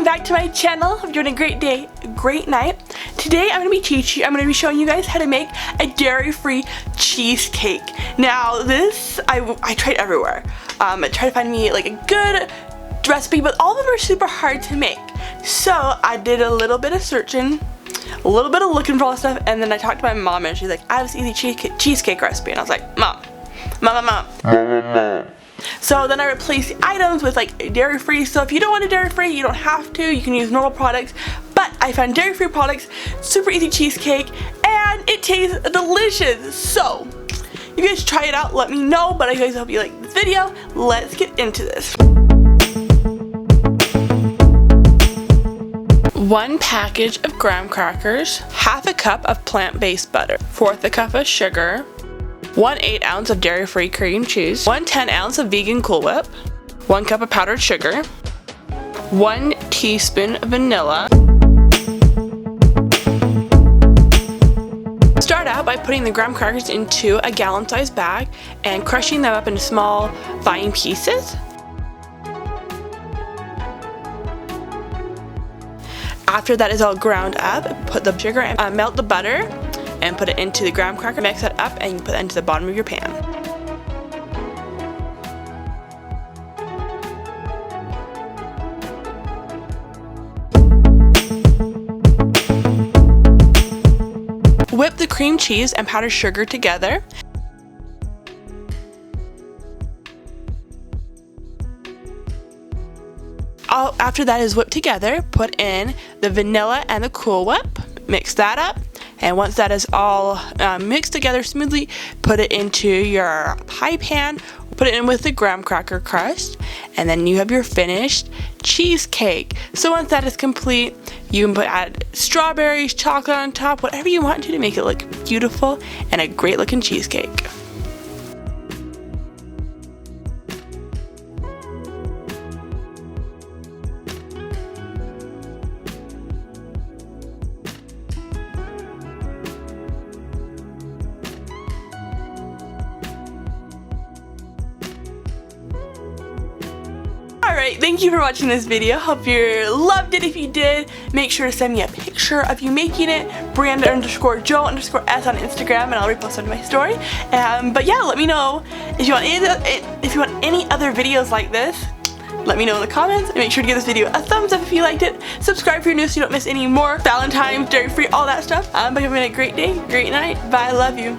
welcome back to my channel. Hope you're doing a great day, great night. Today I'm going to be showing you guys how to make a dairy-free cheesecake. Now this, I tried everywhere. I tried to find me like a good recipe, but all of them are super hard to make. So I did a little bit of searching, a little bit of looking for all this stuff, and then I talked to my mom and she's like, I have this easy cheesecake recipe. And I was like, Mom. So then I replaced the items with like dairy-free. So if you don't want a dairy-free, you don't have to. You can use normal products. But I found dairy-free products, super easy cheesecake, and it tastes delicious. So if you guys try it out, let me know. But I guys hope you like this video. Let's get into this. 1 package of graham crackers, half a cup of plant-based butter, 1/4 cup of sugar, 1/8 ounce of dairy-free cream cheese, 1/10 ounce of vegan Cool Whip, 1 cup of powdered sugar, 1 teaspoon of vanilla. Start out by putting the graham crackers into a gallon-sized bag and crushing them up into small, fine pieces. After that is all ground up, put the sugar and melt the butter and put it into the graham cracker, mix that up, and you put it into the bottom of your pan. Whip the cream cheese and powdered sugar together. After that is whipped together, put in the vanilla and the Cool Whip, mix that up, and once that is all mixed together smoothly, put it into your pie pan, put it in with the graham cracker crust, and then you have your finished cheesecake. So once that is complete, you can add strawberries, chocolate on top, whatever you want to make it look beautiful and a great looking cheesecake. Alright, thank you for watching this video. Hope you loved it. If you did, make sure to send me a picture of you making it. Brianna_Jo_S on Instagram, and I'll repost it to my story. But yeah, let me know if you want any other videos like this. Let me know in the comments, and make sure to give this video a thumbs up if you liked it. Subscribe if you're new so you don't miss any more Valentine's, dairy-free, all that stuff. But having a great day, great night. Bye, I love you.